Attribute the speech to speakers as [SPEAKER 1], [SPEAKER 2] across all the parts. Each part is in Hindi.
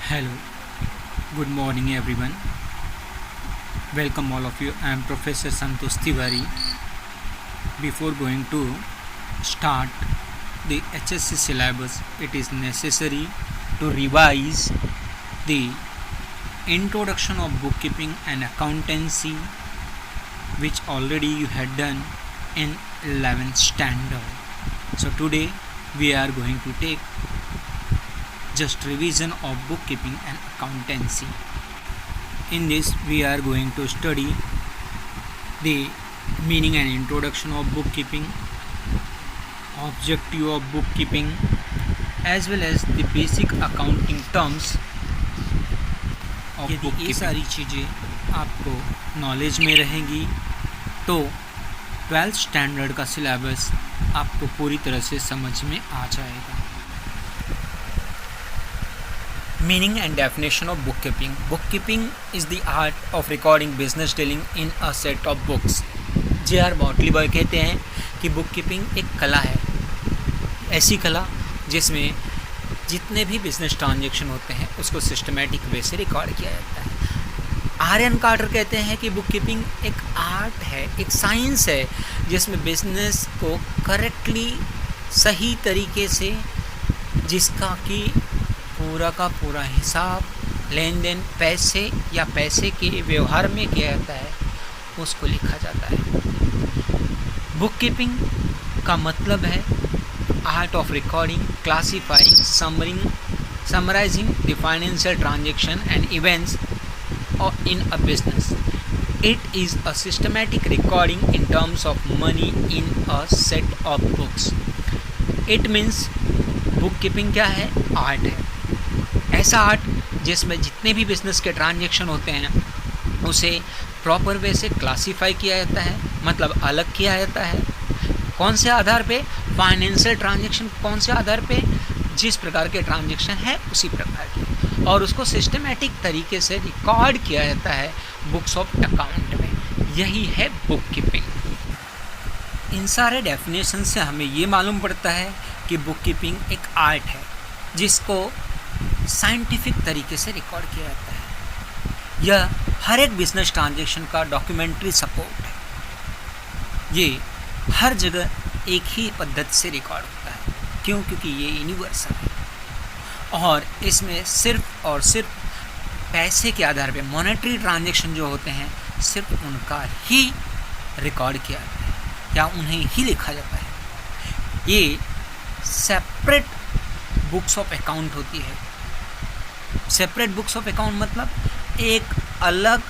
[SPEAKER 1] Hello, good morning everyone. Welcome all of you. I am Professor Santosh Tiwari. Before going to start the HSC syllabus, it is necessary to revise the introduction of bookkeeping and accountancy, which already you had done in 11th standard. So today we are going to take just revision of bookkeeping and accountancy. In this we are going to study the meaning and introduction of bookkeeping, objective of bookkeeping, as well as the basic accounting terms of bookkeeping. यदि ये सारी चीज़ें आपको नॉलेज में रहेंगी तो 12th स्टैंडर्ड का सिलेबस आपको पूरी तरह से समझ में आ जाएगा. Meaning and definition of bookkeeping. Bookkeeping is the art of recording business dealing in a set of books. J.R. Motley कहते हैं कि बुककीपिंग एक कला है, ऐसी कला जिसमें जितने भी बिजनेस ट्रांजैक्शन होते हैं उसको सिस्टमेटिक वे से रिकॉर्ड किया जाता है. आर्यन कार्टर कहते हैं कि बुककीपिंग एक आर्ट है, एक साइंस है, जिसमें बिजनेस को करेक्टली सही तरीके से, जिसका कि पूरा का पूरा हिसाब लेन देन पैसे या पैसे के व्यवहार में किया जाता है, उसको लिखा जाता है. बुककीपिंग का मतलब है art of recording, classifying, summarising the financial transaction and events in a business. It is a systematic recording in terms of money in a set of books. It means bookkeeping क्या है? आर्ट है, ऐसा आर्ट जिसमें जितने भी बिजनेस के ट्रांजैक्शन होते हैं उसे प्रॉपर वे से क्लासीफाई किया जाता है, मतलब अलग किया जाता है. कौन से आधार पे? Financial transaction. कौन से आधार पे? जिस प्रकार के ट्रांजैक्शन है उसी प्रकार के, और उसको सिस्टमेटिक तरीके से रिकॉर्ड किया जाता है बुक्स ऑफ अकाउंट में. यही है बुककीपिंग. इन सारे डेफिनेशन से हमें ये मालूम पड़ता है कि बुककीपिंग एक आर्ट है जिसको साइंटिफिक तरीके से रिकॉर्ड किया जाता है. यह हर एक बिजनेस ट्रांजैक्शन का डॉक्यूमेंट्री सपोर्ट है. ये हर जगह एक ही पद्धति से रिकॉर्ड होता है. क्यों? क्योंकि ये यूनिवर्सल है और इसमें सिर्फ और सिर्फ पैसे के आधार पे मॉनेटरी ट्रांजैक्शन जो होते हैं सिर्फ उनका ही रिकॉर्ड किया जाता है या उन्हें ही लिखा जाता है. ये सेपरेट बुक्स ऑफ अकाउंट होती है. सेपरेट बुक्स ऑफ अकाउंट मतलब एक अलग,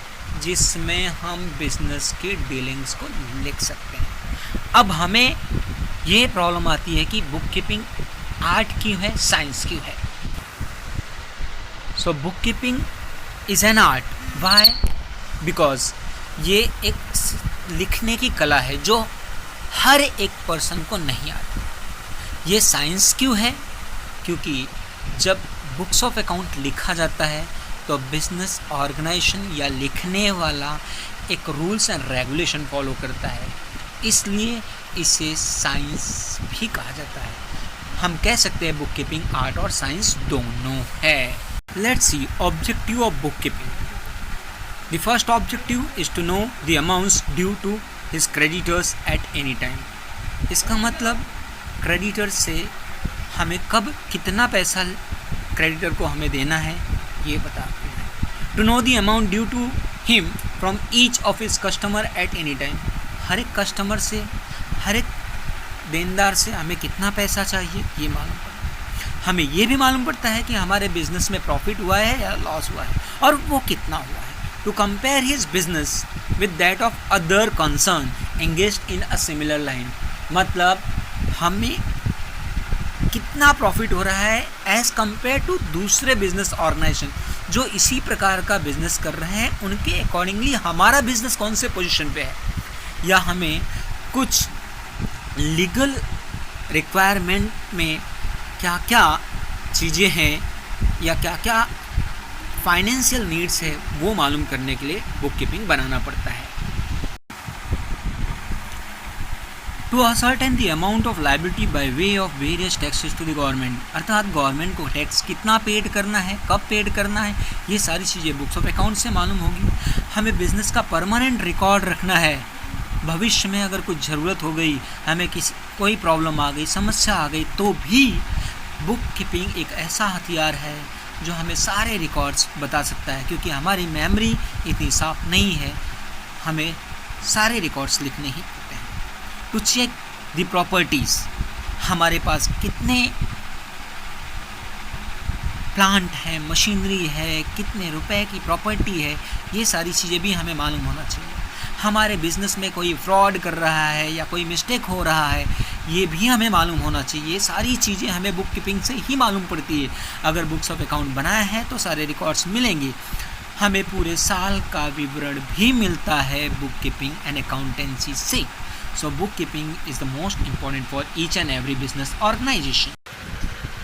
[SPEAKER 1] जिसमें हम बिजनेस के डीलिंग्स को लिख सकते हैं. अब हमें ये प्रॉब्लम आती है कि बुककीपिंग आर्ट क्यों है, साइंस क्यों है. So bookkeeping is an art. Why? Because ये एक लिखने की कला है जो हर एक पर्सन को नहीं आती. ये साइंस क्यों है? क्योंकि जब बुक्स ऑफ अकाउंट लिखा जाता है तो बिजनेस ऑर्गेनाइजेशन या लिखने वाला एक रूल्स एंड रेगुलेशन फॉलो करता है, इसलिए इसे साइंस भी कहा जाता है. हम कह सकते हैं बुककीपिंग आर्ट और साइंस दोनों है. Let's see objective of bookkeeping. The first objective is to know the amounts due to his creditors at any time. इसका मतलब क्रेडिटर से हमें कब कितना पैसा क्रेडिटर को हमें देना है ये बताते हैं. To know the amount due to him from each of his customer at any time. हर एक कस्टमर से, हर एक देनदार से हमें कितना पैसा चाहिए ये मालूम पड़ता है. हमें ये भी मालूम पड़ता है कि हमारे बिजनेस में प्रॉफिट हुआ है या लॉस हुआ है और वो कितना हुआ है. To compare his business with that of other concern engaged in a similar line. मतलब हमें कितना प्रॉफिट हो रहा है एज़ कंपेयर टू दूसरे बिजनेस ऑर्गेनाइजेशन जो इसी प्रकार का बिजनेस कर रहे हैं, उनके अकॉर्डिंगली हमारा बिजनेस कौन से पोजीशन पे है, या हमें कुछ लीगल रिक्वायरमेंट में क्या क्या चीज़ें हैं या क्या क्या फाइनेंशियल नीड्स है वो मालूम करने के लिए बुककीपिंग बनाना पड़ता है. To ascertain the amount of liability by way of various taxes to the government, अर्थात गवर्नमेंट को टैक्स कितना पेड करना है, कब पेड करना है, ये सारी चीज़ें बुक्स ऑफ अकाउंट से मालूम होगी। हमें बिजनेस का परमानेंट रिकॉर्ड रखना है। भविष्य में अगर कुछ ज़रूरत हो गई, हमें कोई प्रॉब्लम आ गई, समस्या आ गई, तो भी बुक कीपिंग एक ऐसा हथियार है जो हमें सारे रिकॉर्ड्स बता सकता है, क्योंकि हमारी मेमोरी इतनी साफ नहीं है, हमें सारे रिकॉर्ड्स लिखने ही पड़ते हैं। टू चेक द प्रॉपर्टीज़, हमारे पास कितने प्लांट है, मशीनरी है, कितने रुपए की प्रॉपर्टी है, ये सारी चीज़ें भी हमें मालूम होना चाहिए। हमारे बिजनेस में कोई फ्रॉड कर रहा है या कोई मिस्टेक हो रहा है, ये भी हमें मालूम होना चाहिए। ये सारी चीज़ें हमें बुक कीपिंग से ही मालूम पड़ती है। अगर बुक्स ऑफ अकाउंट बनाया है तो सारे रिकॉर्ड्स मिलेंगे। हमें पूरे साल का विवरण भी मिलता है बुक कीपिंग एंड अकाउंटेंसी से। So book keeping is the most important for each and every business organisation.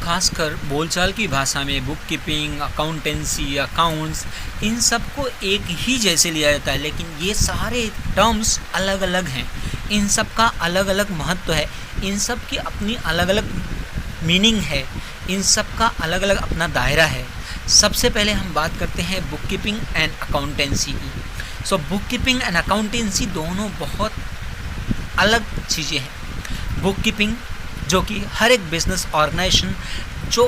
[SPEAKER 1] खासकर बोलचाल की भाषा में बुक कीपिंग, अकाउंटेंसी, अकाउंट्स, इन सब को एक ही जैसे लिया जाता है, लेकिन ये सारे टर्म्स अलग अलग हैं। इन सब का अलग अलग महत्व है, इन सब की अपनी अलग अलग मीनिंग है, इन सब का अलग अलग अपना दायरा है। सबसे पहले हम बात करते हैं बुक कीपिंग एंड अकाउंटेंसी की। सो बुक कीपिंग एंड अकाउंटेंसी दोनों बहुत अलग चीज़ें हैं। बुक कीपिंग जो कि हर एक बिजनेस ऑर्गेनाइजेशन जो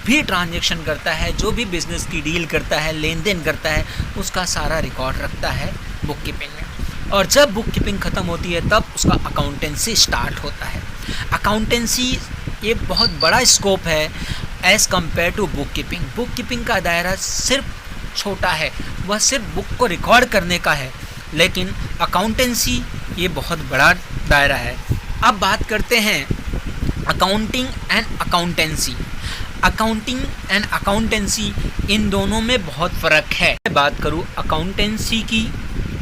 [SPEAKER 1] भी ट्रांजैक्शन करता है, जो भी बिजनेस की डील करता है, लेन देन करता है, उसका सारा रिकॉर्ड रखता है बुक कीपिंग में। और जब बुक कीपिंग ख़त्म होती है तब उसका अकाउंटेंसी स्टार्ट होता है। अकाउंटेंसी ये बहुत बड़ा स्कोप है as compare to book keeping. Book keeping का दायरा सिर्फ छोटा है, वह सिर्फ बुक को रिकॉर्ड करने का है, लेकिन अकाउंटेंसी ये बहुत बड़ा दायरा है। अब बात करते हैं accounting and accountancy. Accounting and accountancy इन दोनों में बहुत फ़र्क है। बात करूँ अकाउंटेंसी की,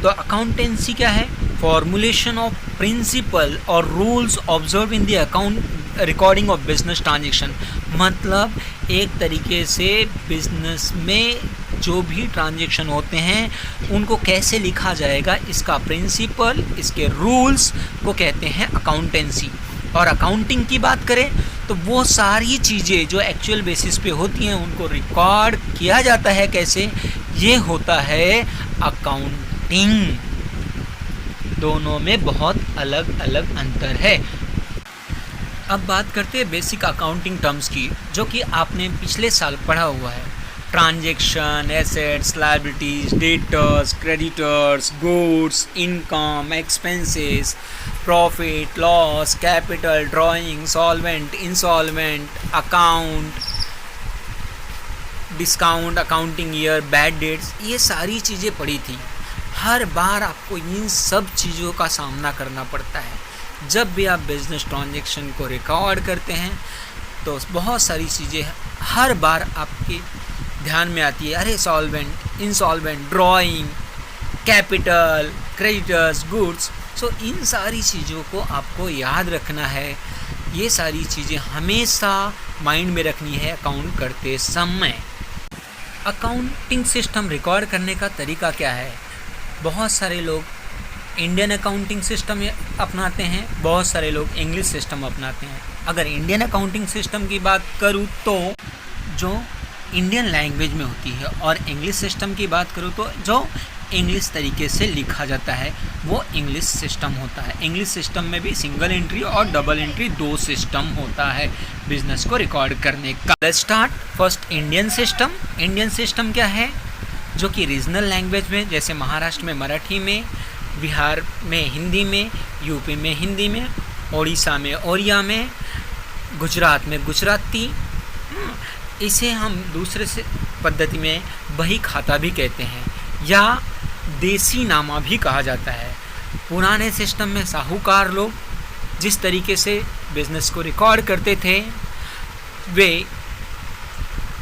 [SPEAKER 1] तो अकाउंटेंसी क्या है? फॉर्मुलेशन ऑफ प्रिंसिपल और rules observe in the account recording of business transaction. मतलब एक तरीके से बिजनेस में जो भी ट्रांजेक्शन होते हैं उनको कैसे लिखा जाएगा, इसका प्रिंसिपल, इसके रूल्स को कहते हैं अकाउंटेंसी। और अकाउंटिंग की बात करें तो वो सारी चीज़ें जो एक्चुअल बेसिस पे होती हैं उनको रिकॉर्ड किया जाता है कैसे, ये होता है अकाउंटिंग। दोनों में बहुत अलग अलग अंतर है। अब बात करते हैं बेसिक अकाउंटिंग टर्म्स की, जो कि आपने पिछले साल पढ़ा हुआ है। Transaction, assets, liabilities, debtors, creditors, goods, income, expenses, profit, loss, capital, drawing, solvent, insolvent, account, discount, accounting year, bad debts, ये सारी चीज़ें पढ़ी थी। हर बार आपको इन सब चीज़ों का सामना करना पड़ता है। जब भी आप बिजनेस ट्रांजैक्शन को रिकॉर्ड करते हैं तो बहुत सारी चीज़ें हर बार आपके ध्यान में आती है। अरे solvent, insolvent, drawing, capital, creditors, goods. So इन सारी चीज़ों को आपको याद रखना है। ये सारी चीज़ें हमेशा माइंड में रखनी है अकाउंट करते समय। अकाउंटिंग सिस्टम रिकॉर्ड करने का तरीका क्या है? बहुत सारे लोग इंडियन अकाउंटिंग सिस्टम अपनाते हैं, बहुत सारे लोग इंग्लिश सिस्टम अपनाते हैं। अगर इंडियन अकाउंटिंग सिस्टम की बात करूँ तो जो इंडियन लैंग्वेज में होती है, और इंग्लिश सिस्टम की बात करूँ तो जो इंग्लिश तरीके से लिखा जाता है वो इंग्लिश सिस्टम होता है। इंग्लिश सिस्टम में भी सिंगल एंट्री और डबल एंट्री दो सिस्टम होता है बिजनेस को रिकॉर्ड करने का। Let's start first Indian system. Indian system क्या है? जो कि रीजनल लैंग्वेज में, जैसे महाराष्ट्र में मराठी में, बिहार में हिंदी में, यूपी में हिंदी में, उड़ीसा में ओड़िया में, गुजरात में गुजराती, इसे हम दूसरे से पद्धति में बही खाता भी कहते हैं या देसी नामा भी कहा जाता है। पुराने सिस्टम में साहूकार लोग जिस तरीके से बिजनेस को रिकॉर्ड करते थे वे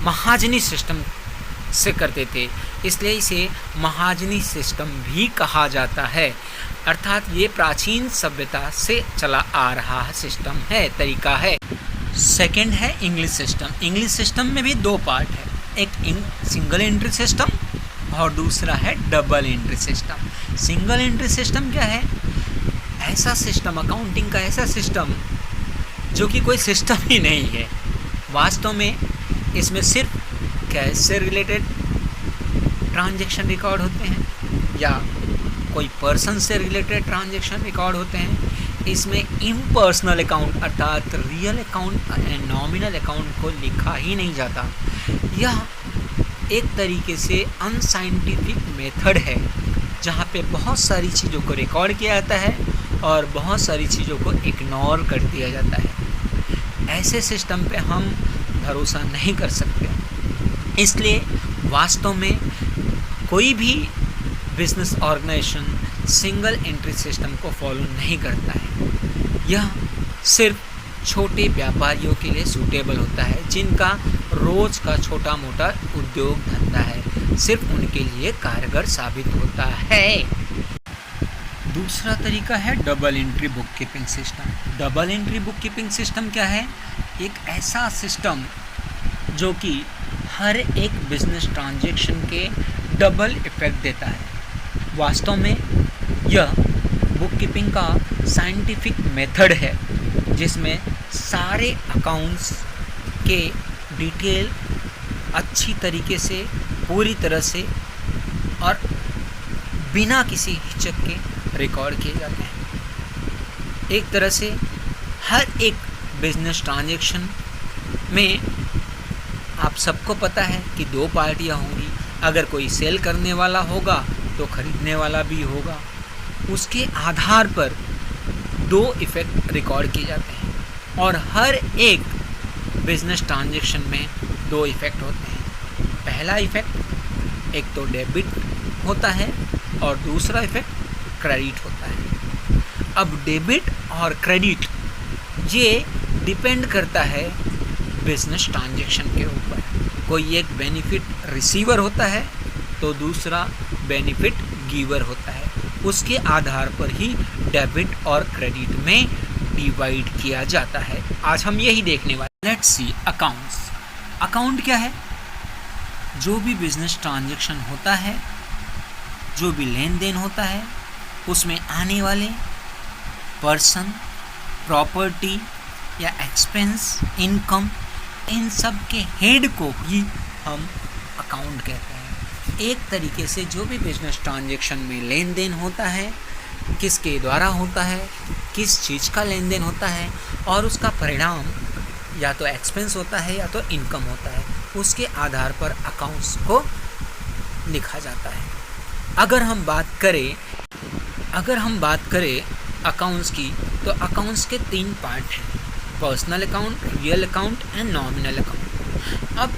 [SPEAKER 1] महाजनी सिस्टम से करते थे, इसलिए इसे महाजनी सिस्टम भी कहा जाता है। अर्थात ये प्राचीन सभ्यता से चला आ रहा सिस्टम है, तरीका है। सेकंड है इंग्लिश सिस्टम। इंग्लिश सिस्टम में भी दो पार्ट है, एक सिंगल एंट्री सिस्टम और दूसरा है double entry system. Single entry system क्या है? ऐसा सिस्टम, अकाउंटिंग का ऐसा सिस्टम जो कि कोई सिस्टम ही नहीं है। वास्तव में इसमें सिर्फ कैश से रिलेटेड ट्रांजैक्शन रिकॉर्ड होते हैं या कोई पर्सन से रिलेटेड ट्रांजैक्शन रिकॉर्ड होते हैं। इसमें इम्पर्सनल अकाउंट अर्थात real account and nominal account को लिखा ही नहीं जाता। यह एक तरीके से अनसाइंटिफिक मेथड है जहाँ पे बहुत सारी चीज़ों को रिकॉर्ड किया जाता है और बहुत सारी चीज़ों को इग्नोर कर दिया जाता है। ऐसे सिस्टम पे हम भरोसा नहीं कर सकते। इसलिए वास्तव में कोई भी business organisation single entry system को फॉलो नहीं करता है। यह सिर्फ छोटे व्यापारियों के लिए सूटेबल होता है, जिनका रोज का छोटा मोटा उद्योग धंधा है, सिर्फ उनके लिए कारगर साबित होता है। दूसरा तरीका है double entry book keeping system. Double entry book keeping system क्या है? एक ऐसा सिस्टम जो कि हर एक बिजनेस ट्रांजैक्शन के डबल इफेक्ट देता है। वास्तव में यह बुक कीपिंग का साइंटिफिक मेथड है जिसमें सारे अकाउंट्स के डिटेल अच्छी तरीके से, पूरी तरह से और बिना किसी हिचक के रिकॉर्ड किए जाते हैं। एक तरह से हर एक बिजनेस ट्रांजैक्शन में आप सबको पता है कि दो पार्टियां होंगी। अगर कोई सेल करने वाला होगा तो खरीदने वाला भी होगा। उसके आधार पर दो इफ़ेक्ट रिकॉर्ड किए जाते हैं और हर एक बिजनेस ट्रांजैक्शन में दो इफ़ेक्ट होते हैं। पहला इफ़ेक्ट एक तो डेबिट होता है और दूसरा इफ़ेक्ट क्रेडिट होता है। अब डेबिट और क्रेडिट ये डिपेंड करता है बिजनेस ट्रांजैक्शन के ऊपर। कोई एक बेनिफिट रिसीवर होता है तो दूसरा बेनिफिट गिवर होता है। उसके आधार पर ही डेबिट और क्रेडिट में डिवाइड किया जाता है। आज हम यही देखने वाले। Let's see accounts. अकाउंट क्या है? जो भी बिजनेस ट्रांजैक्शन होता है, जो भी लेन देन होता है, उसमें आने वाले पर्सन, प्रॉपर्टी या एक्सपेंस, इनकम, इन सब के हेड को ही हम अकाउंट कहते हैं। एक तरीके से जो भी बिजनेस ट्रांजैक्शन में लेन देन होता है, किसके द्वारा होता है, किस चीज़ का लेन देन होता है और उसका परिणाम या तो एक्सपेंस होता है या तो इनकम होता है, उसके आधार पर अकाउंट्स को लिखा जाता है। अगर हम बात करें अकाउंट्स की, तो अकाउंट्स के 3 पार्ट हैं: personal account, real account and nominal account. अब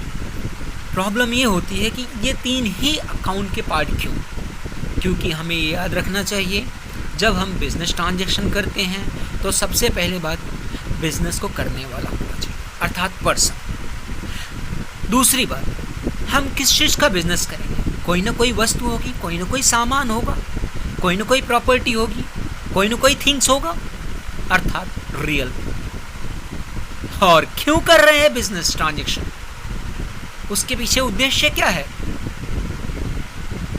[SPEAKER 1] प्रॉब्लम ये होती है कि ये 3 ही अकाउंट के पार्ट क्यों? क्योंकि हमें ये याद रखना चाहिए, जब हम बिज़नेस ट्रांजैक्शन करते हैं तो सबसे पहले बात बिज़नेस को करने वाला होना चाहिए, अर्थात पर्सन। दूसरी बात, हम किस चीज़ का बिज़नेस करेंगे? कोई ना कोई वस्तु होगी, कोई ना कोई सामान होगा, कोई ना कोई प्रॉपर्टी होगी, कोई ना कोई थिंग्स होगा, अर्थात रियल। और क्यों कर रहे हैं बिजनेस ट्रांजैक्शन? उसके पीछे उद्देश्य क्या है?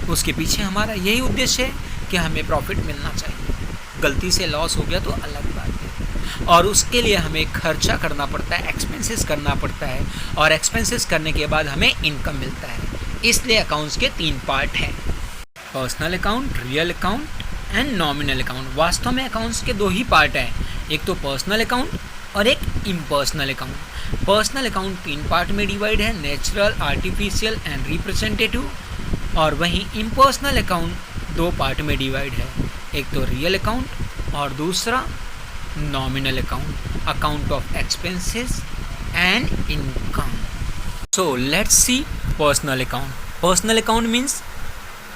[SPEAKER 1] उसके पीछे हमारा यही उद्देश्य है कि हमें प्रॉफिट मिलना चाहिए। गलती से लॉस हो गया तो अलग बात है, और उसके लिए हमें खर्चा करना पड़ता है, एक्सपेंसेस करना पड़ता है, और एक्सपेंसेस करने के बाद हमें इनकम मिलता है। इसलिए अकाउंट्स के 3 पार्ट हैं: personal account, real account and nominal account. वास्तव में अकाउंट्स के 2 ही पार्ट हैं, एक तो पर्सनल अकाउंट और एक impersonal account. Personal account 3 part में डिवाइड है: नेचुरल, आर्टिफिशियल एंड रिप्रेजेंटेटिव। और वहीं इम्पर्सनल अकाउंट 2 पार्ट में डिवाइड है, एक तो रियल अकाउंट और दूसरा nominal account, account of expenses and income. So let's see personal account. Personal account means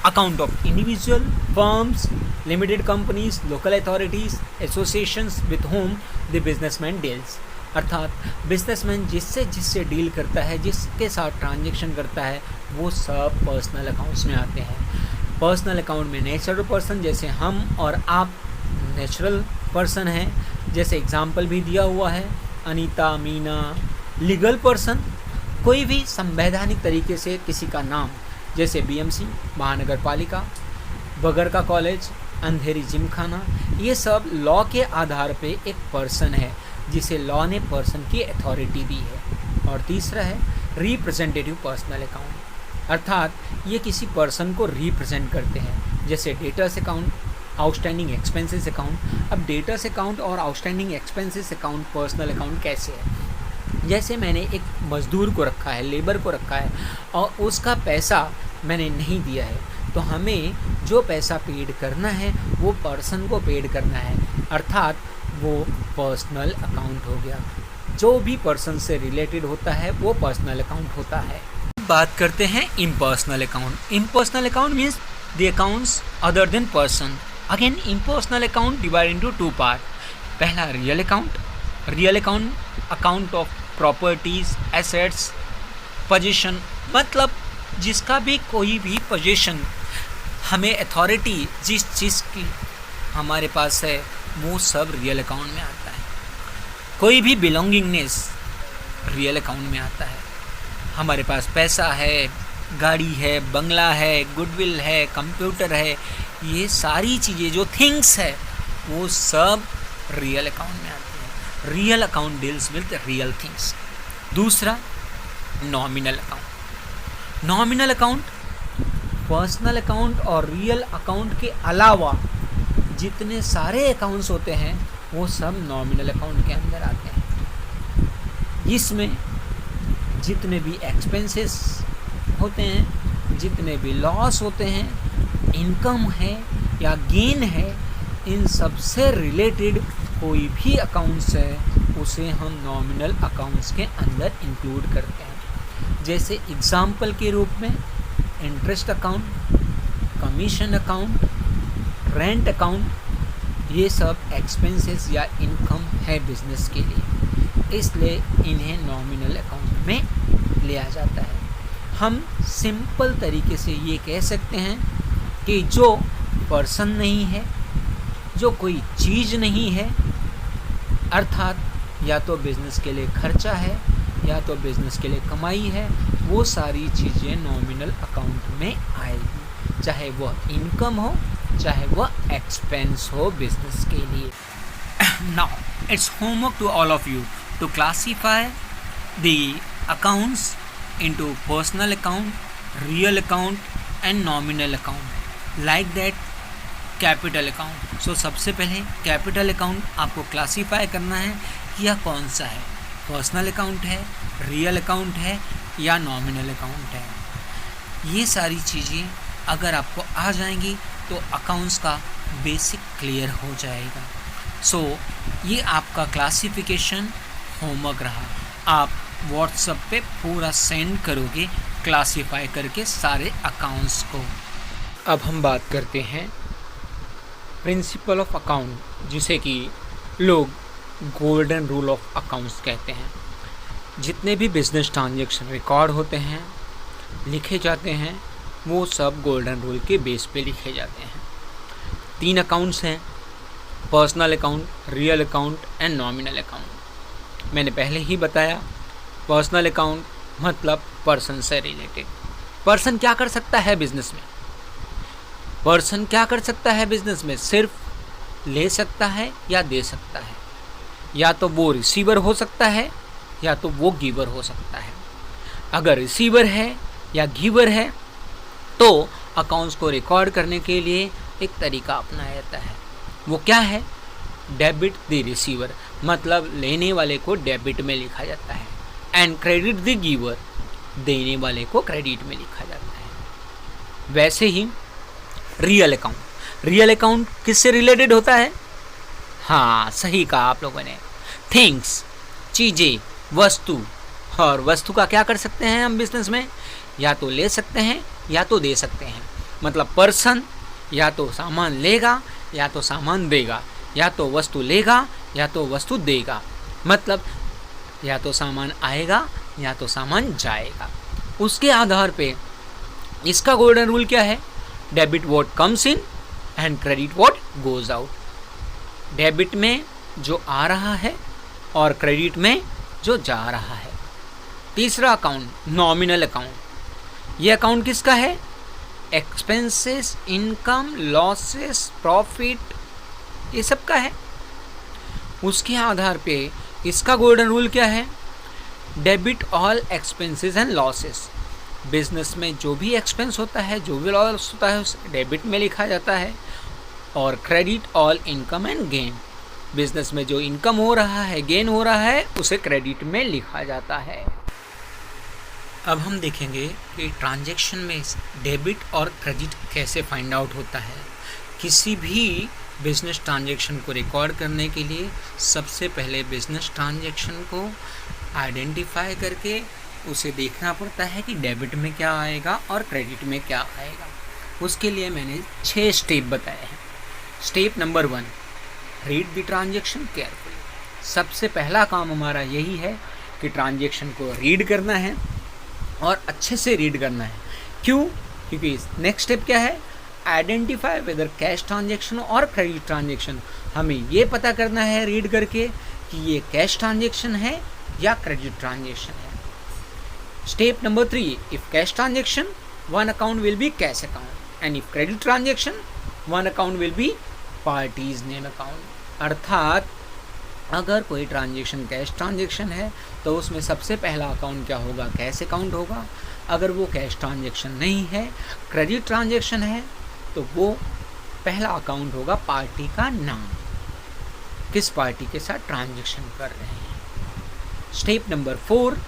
[SPEAKER 1] account of individual, firms, limited companies, local authorities, associations with whom the businessman deals. अर्थात बिजनेसमैन जिससे डील करता है, जिसके साथ ट्रांजेक्शन करता है, वो सब पर्सनल अकाउंट्स में आते हैं. पर्सनल अकाउंट में नेचुरल पर्सन जैसे हम और आप नेचुरल पर्सन हैं, जैसे एग्जाम्पल भी दिया हुआ है अनीता, मीना. लीगल पर्सन कोई भी संवैधानिक तरीके से किसी का नाम, जैसे बीएमसी, महानगर पालिका, बगर का कॉलेज, अंधेरी जिमखाना, ये सब लॉ के आधार पे एक पर्सन है जिसे लॉ ने पर्सन की अथॉरिटी दी है। और तीसरा है रिप्रेजेंटेटिव पर्सनल अकाउंट, अर्थात ये किसी पर्सन को रिप्रेजेंट करते हैं, जैसे debtors account, outstanding expenses account. अब डेटर्स अकाउंट और outstanding expenses account personal account कैसे है? जैसे मैंने एक मजदूर को रखा है, लेबर को रखा है, और उसका पैसा मैंने नहीं दिया है, तो हमें जो पैसा पेड करना है वो पर्सन को पेड करना है, अर्थात वो पर्सनल अकाउंट हो गया। जो भी पर्सन से रिलेटेड होता है वो पर्सनल अकाउंट होता है। बात करते हैं impersonal account. Impersonal account means the accounts other than person. Again impersonal account divide into two part. पहला real account. Real account account of properties, assets, position, मतलब जिसका भी कोई भी पोजीशन, हमें अथॉरिटी जिस चीज़ की हमारे पास है वो सब रियल अकाउंट में आता है। कोई भी बिलोंगिंगनेस रियल अकाउंट में आता है। हमारे पास पैसा है, गाड़ी है, बंगला है, गुडविल है, कंप्यूटर है, ये सारी चीज़ें जो थिंग्स है वो सब रियल अकाउंट में आती हैं। Real account deals with real things. दूसरा nominal account. Nominal account personal account और रियल अकाउंट के अलावा जितने सारे अकाउंट्स होते हैं वो सब नॉमिनल अकाउंट के अंदर आते हैं। इसमें जितने भी एक्सपेंसेस होते हैं, जितने भी लॉस होते हैं, इनकम है या गेन है, इन सब से रिलेटेड कोई भी अकाउंट्स है उसे हम नॉमिनल अकाउंट्स के अंदर इंक्लूड करते हैं। जैसे एग्जाम्पल के रूप में interest account, commission account, rent account, ये सब एक्सपेंसेस या इनकम है बिजनेस के लिए, इसलिए इन्हें नॉमिनल अकाउंट में लिया जाता है। हम सिंपल तरीके से ये कह सकते हैं कि जो पर्सन नहीं है, जो कोई चीज़ नहीं है, अर्थात या तो बिज़नेस के लिए खर्चा है या तो बिज़नेस के लिए कमाई है, वो सारी चीज़ें नॉमिनल अकाउंट में आएगी, चाहे वह इनकम हो चाहे वह एक्सपेंस हो बिज़नेस के लिए। Now it's homework to all of you to classify the accounts into personal account, real account and nominal account, like that capital account. So सबसे पहले कैपिटल अकाउंट आपको क्लासीफाई करना है कि यह कौन सा है, पर्सनल अकाउंट है, रियल अकाउंट है या नॉमिनल अकाउंट है। ये सारी चीज़ें अगर आपको आ जाएंगी तो अकाउंट्स का बेसिक क्लियर हो जाएगा। सो ये आपका क्लासिफिकेशन होमवर्क रहा। आप व्हाट्सएप पे पूरा सेंड करोगे क्लासीफाई करके सारे अकाउंट्स को। अब हम बात करते हैं प्रिंसिपल ऑफ अकाउंट, जिसे कि लोग गोल्डन रूल ऑफ अकाउंट्स कहते हैं। जितने भी बिजनेस ट्रांजैक्शन रिकॉर्ड होते हैं, लिखे जाते हैं, वो सब गोल्डन रूल के बेस पे लिखे जाते हैं। 3 अकाउंट्स हैं, personal account, real account and nominal account. मैंने पहले ही बताया पर्सनल अकाउंट मतलब पर्सन से रिलेटेड। पर्सन क्या कर सकता है बिजनेस में? पर्सन क्या कर सकता है बिजनेस में? सिर्फ ले सकता है या दे सकता है, या तो वो रिसीवर हो सकता है या तो वो गिवर हो सकता है। अगर रिसीवर है या गिवर है तो अकाउंट्स को रिकॉर्ड करने के लिए एक तरीका अपनाया जाता है। वो क्या है? डेबिट द रिसीवर, मतलब लेने वाले को डेबिट में लिखा जाता है, एंड क्रेडिट द गिवर, देने वाले को क्रेडिट में लिखा जाता है। वैसे ही रियल अकाउंट, रियल अकाउंट किससे रिलेटेड होता है? हाँ, सही कहा आप लोगों ने, थिंग्स, चीज़ें, वस्तु। और वस्तु का क्या कर सकते हैं हम बिजनेस में? या तो ले सकते हैं या तो दे सकते हैं। मतलब पर्सन या तो सामान लेगा या तो सामान देगा, या तो वस्तु लेगा या तो वस्तु देगा। मतलब या तो सामान आएगा या तो सामान जाएगा। उसके आधार पे इसका गोल्डन रूल क्या है? Debit what comes in and credit what goes out. Debit में जो आ रहा है और क्रेडिट में जो जा रहा है। तीसरा अकाउंट नॉमिनल अकाउंट। ये अकाउंट किसका है? एक्सपेंसेस, इनकम, लॉसेस, प्रॉफिट, ये सब का है। उसके आधार पे इसका गोल्डन रूल क्या है? Debit all expenses and losses. Business में जो भी एक्सपेंस होता है, जो भी लॉस होता है, उसे डेबिट में लिखा जाता है। और credit all income and gain, business में जो इनकम हो रहा है, गेन हो रहा है, उसे क्रेडिट में लिखा जाता है। अब हम देखेंगे कि ट्रांजैक्शन में डेबिट और क्रेडिट कैसे फाइंड आउट होता है। किसी भी बिजनेस ट्रांजैक्शन को रिकॉर्ड करने के लिए सबसे पहले बिजनेस ट्रांजैक्शन को आइडेंटिफाई करके उसे देखना पड़ता है कि डेबिट में क्या आएगा और क्रेडिट में क्या आएगा। उसके लिए मैंने 6 स्टेप बताए हैं। Step number 1, read the transaction carefully. सबसे पहला काम हमारा यही है कि ट्रांजैक्शन को रीड करना है और अच्छे से रीड करना है। क्यों? क्योंकि नेक्स्ट स्टेप क्या है? आइडेंटिफाई वेदर कैश ट्रांजैक्शन और क्रेडिट ट्रांजैक्शन। हमें ये पता करना है रीड करके कि ये कैश ट्रांजैक्शन है या क्रेडिट ट्रांजैक्शन है। Step number 3, if cash transaction, one account will be cash account and if credit transaction, one account will be parties name account. अर्थात अगर कोई ट्रांजैक्शन कैश ट्रांजैक्शन है तो उसमें सबसे पहला अकाउंट क्या होगा? कैश अकाउंट होगा। अगर वो कैश ट्रांजैक्शन नहीं है, क्रेडिट ट्रांजैक्शन है, तो वो पहला अकाउंट होगा पार्टी का नाम, किस पार्टी के साथ ट्रांजैक्शन कर रहे हैं। Step number 4,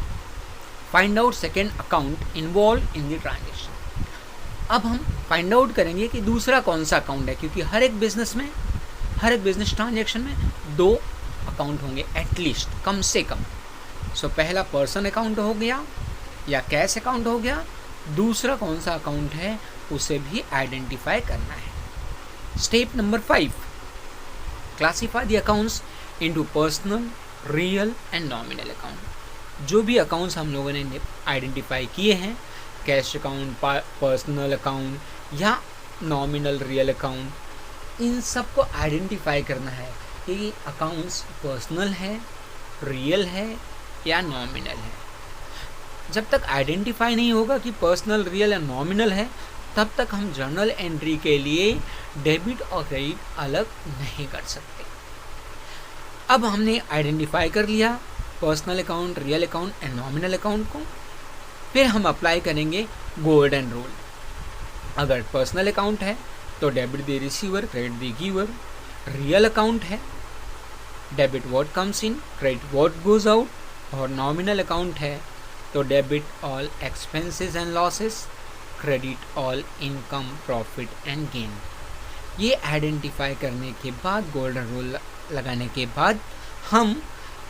[SPEAKER 1] find out second account involve in the transaction. अब हम फाइंड आउट करेंगे कि दूसरा कौन सा अकाउंट है, क्योंकि हर एक बिजनेस ट्रांजैक्शन में 2 अकाउंट होंगे एटलीस्ट, कम से कम। सो पहला पर्सन अकाउंट हो गया या कैश अकाउंट हो गया, दूसरा कौन सा अकाउंट है उसे भी आइडेंटिफाई करना है। Step number 5, classify the accounts into personal, real and nominal account. जो भी अकाउंट्स हम लोगों ने आइडेंटिफाई किए हैं, कैश अकाउंट, पर्सनल अकाउंट या नॉमिनल रियल अकाउंट, इन सब को आइडेंटिफाई करना है कि अकाउंट्स पर्सनल है, रियल है या नॉमिनल है। जब तक आइडेंटिफाई नहीं होगा कि पर्सनल, रियल या नॉमिनल है, तब तक हम जर्नल एंट्री के लिए डेबिट और क्रेडिट अलग नहीं कर सकते। अब हमने आइडेंटिफाई कर लिया personal account, real account and nominal account को। फिर हम अप्लाई करेंगे गोल्डन रूल। अगर पर्सनल अकाउंट है तो debit the receiver, credit the giver. Real account है, debit what comes in, credit what goes out. और नॉमिनल अकाउंट है तो debit all expenses and losses, credit all income, profit and gain. ये आइडेंटिफाई करने के बाद, गोल्डन रूल लगाने के बाद, हम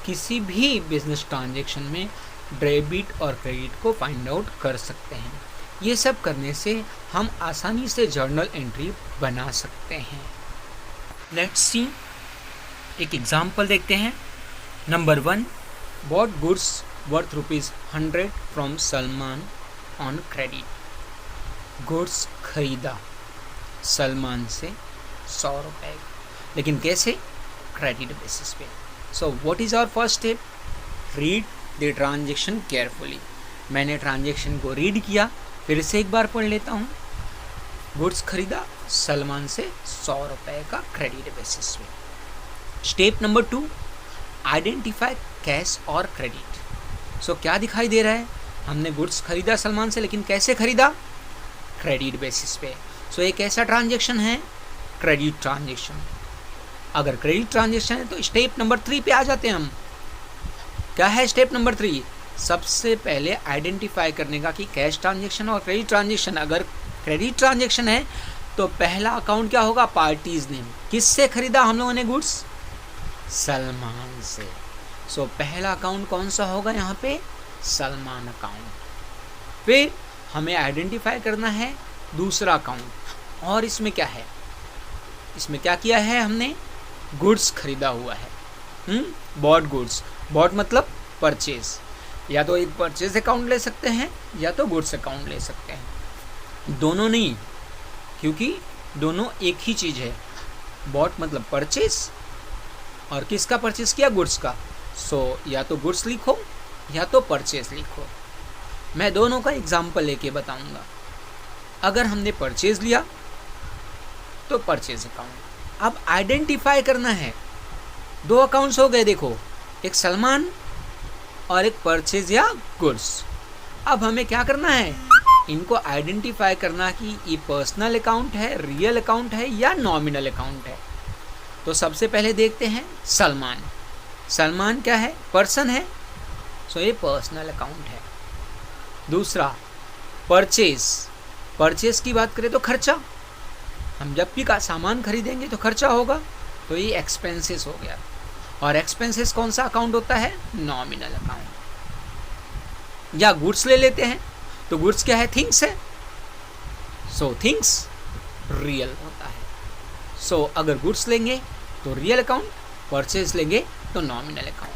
[SPEAKER 1] किसी भी बिजनेस ट्रांजैक्शन में डेबिट और क्रेडिट को फाइंड आउट कर सकते हैं। ये सब करने से हम आसानी से जर्नल एंट्री बना सकते हैं। लेट्स सी, एक एग्जाम्पल देखते हैं। Number 1, bought goods worth ₹100 from Salman on credit. Goods खरीदा सलमान से 100 रुपये, लेकिन कैसे? क्रेडिट बेसिस पे। So what is our first step? Read the transaction carefully. मैंने ट्रांजेक्शन को रीड किया, फिर से एक बार पढ़ लेता हूँ। गुड्स खरीदा सलमान से 100 रुपये का क्रेडिट बेसिस पे। स्टेप नंबर 2, आइडेंटिफाई कैश और क्रेडिट। सो क्या दिखाई दे रहा है? हमने गुड्स खरीदा सलमान से, लेकिन कैसे खरीदा? क्रेडिट बेसिस पे। सो एक ऐसा ट्रांजेक्शन है क्रेडिट ट्रांजेक्शन। अगर क्रेडिट ट्रांजेक्शन है तो स्टेप नंबर 3 पे आ जाते हैं हम। क्या है स्टेप नंबर 3? सबसे पहले आइडेंटिफाई करने का कि कैश ट्रांजेक्शन और क्रेडिट ट्रांजेक्शन। अगर क्रेडिट ट्रांजेक्शन है तो पहला अकाउंट क्या होगा? Parties name. किससे खरीदा हम लोगों ने गुड्स? सलमान से। सो पहला अकाउंट कौन सा होगा यहाँ पे? सलमान अकाउंट। फिर हमें आइडेंटिफाई करना है दूसरा अकाउंट। और इसमें क्या है? इसमें क्या किया है हमने? गुड्स खरीदा हुआ है। Bought goods. बॉट मतलब परचेज। या तो एक परचेज अकाउंट ले सकते हैं या तो गुड्स अकाउंट ले सकते हैं। दोनों नहीं, क्योंकि दोनों एक ही चीज़ है। बॉट मतलब परचेज, और किसका परचेज किया? गुड्स का। सो या तो गुड्स लिखो या तो परचेज लिखो। मैं दोनों का एग्जाम्पल लेके बताऊंगा। अगर हमने परचेज लिया तो परचेज अकाउंट। अब आइडेंटिफाई करना है, 2 अकाउंट्स हो गए देखो, एक सलमान और एक परचेज या गुड्स। अब हमें क्या करना है, इनको आइडेंटिफाई करना कि ये पर्सनल अकाउंट है, रियल अकाउंट है या नॉमिनल अकाउंट है। तो सबसे पहले देखते हैं सलमान। सलमान क्या है, पर्सन है, सो ये पर्सनल अकाउंट है। दूसरा परचेज, परचेज की बात करें तो खर्चा, हम जब भी का सामान खरीदेंगे तो खर्चा होगा, तो ये एक्सपेंसेस हो गया। और एक्सपेंसेस कौन सा अकाउंट होता है, नॉमिनल अकाउंट। या गुड्स ले लेते हैं, तो गुड्स क्या है, थिंग्स है, सो थिंग्स रियल होता है। सो अगर गुड्स लेंगे तो रियल अकाउंट, परचेज लेंगे तो नॉमिनल अकाउंट।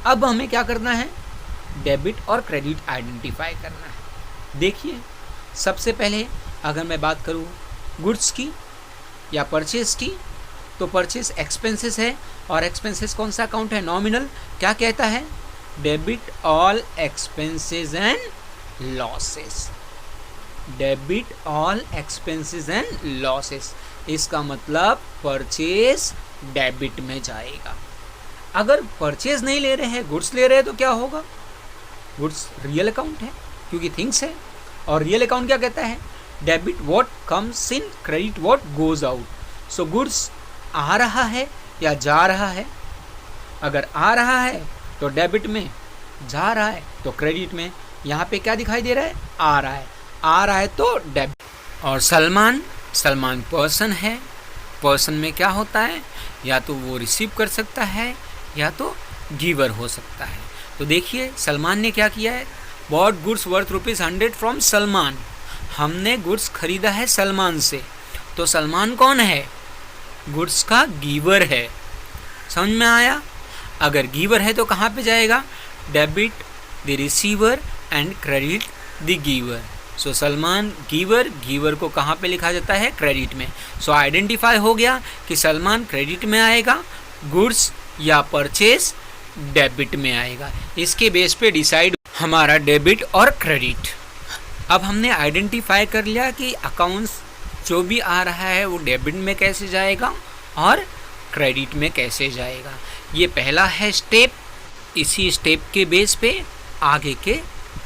[SPEAKER 1] अब हमें क्या करना है, डेबिट और क्रेडिट आइडेंटिफाई करना है। देखिए सबसे पहले अगर मैं बात करूँ गुड्स की या परचेज की, तो परचेज एक्सपेंसेस है, और एक्सपेंसेस कौन सा अकाउंट है, नॉमिनल। क्या कहता है, debit all expenses and losses, debit all expenses and losses. इसका मतलब परचेज डेबिट में जाएगा। अगर परचेज नहीं ले रहे हैं, गुड्स ले रहे हैं, तो क्या होगा, गुड्स रियल अकाउंट है क्योंकि थिंग्स है। और रियल अकाउंट क्या कहता है, debit what comes in, credit what goes out. So goods आ रहा है या जा रहा है, अगर आ रहा है तो डेबिट में, जा रहा है तो क्रेडिट में। यहाँ पे क्या दिखाई दे रहा है, आ रहा है, आ रहा है तो डेबिट। और सलमान, सलमान पर्सन है, पर्सन में क्या होता है, या तो वो रिसीव कर सकता है या तो गिवर हो सकता है। तो देखिए सलमान ने क्या किया है, bought goods worth ₹100 from Salman. हमने गुड्स खरीदा है सलमान से, तो सलमान कौन है, गुड्स का गिवर है। समझ में आया। अगर गिवर है तो कहाँ पे जाएगा, debit the receiver and credit the giver. So Salman giver, giver को कहाँ पे लिखा जाता है, क्रेडिट में। सो आइडेंटिफाई हो गया कि सलमान क्रेडिट में आएगा, गुड्स या परचेज डेबिट में आएगा। इसके बेस पे डिसाइड हमारा डेबिट और क्रेडिट। अब हमने आइडेंटिफाई कर लिया कि अकाउंट्स जो भी आ रहा है वो डेबिट में कैसे जाएगा और क्रेडिट में कैसे जाएगा। ये पहला है स्टेप। इसी स्टेप के बेस पे आगे के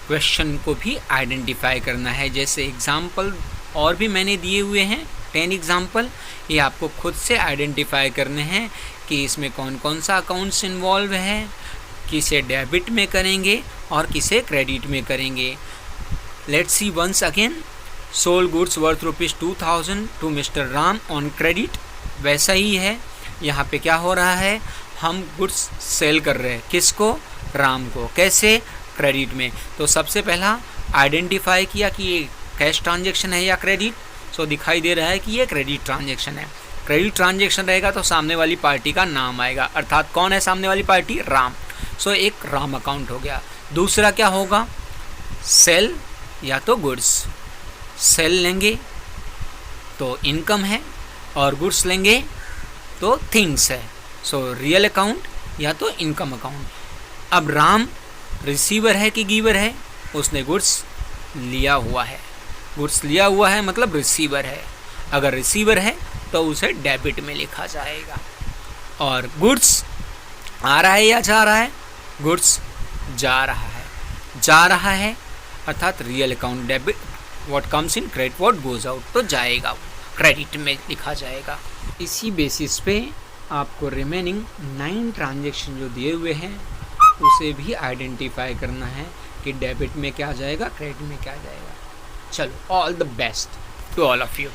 [SPEAKER 1] क्वेश्चन को भी आइडेंटिफाई करना है। जैसे एग्जाम्पल और भी मैंने दिए हुए हैं 10 एग्जाम्पल, ये आपको खुद से आइडेंटिफाई करने हैं कि इसमें कौन कौन सा अकाउंट्स इन्वॉल्व है, किसे डेबिट में करेंगे और किसे क्रेडिट में करेंगे। Let's see once again. Sold goods worth ₹2000 to mister Ram on credit. वैसा ही है, यहाँ पे क्या हो रहा है, हम गुड्स सेल कर रहे हैं, किसको, राम को। कैसे, क्रेडिट में। तो सबसे पहला आइडेंटिफाई किया कि ये कैश ट्रांजैक्शन है या क्रेडिट। सो दिखाई दे रहा है कि ये क्रेडिट ट्रांजैक्शन है। क्रेडिट ट्रांजैक्शन रहेगा तो सामने वाली पार्टी का नाम आएगा, अर्थात कौन है सामने वाली पार्टी, राम। सो एक राम अकाउंट हो गया। दूसरा क्या होगा, सेल या तो गुड्स। सेल लेंगे तो इनकम है और गुड्स लेंगे तो थिंग्स है। सो रियल अकाउंट या तो इनकम अकाउंट। अब राम रिसीवर है कि गिवर है, उसने गुड्स लिया हुआ है। गुड्स लिया हुआ है मतलब रिसीवर है। अगर रिसीवर है तो उसे डेबिट में लिखा जाएगा। और गुड्स आ रहा है या जा रहा है, गुड्स जा रहा है। जा रहा है अर्थात real account, debit what comes in, credit what goes out, तो जाएगा क्रेडिट में लिखा जाएगा। इसी बेसिस पे आपको रिमेनिंग 9 ट्रांजैक्शन जो दिए हुए हैं उसे भी आइडेंटिफाई करना है कि डेबिट में क्या जाएगा, क्रेडिट में क्या जाएगा। चलो, all the best to all of you.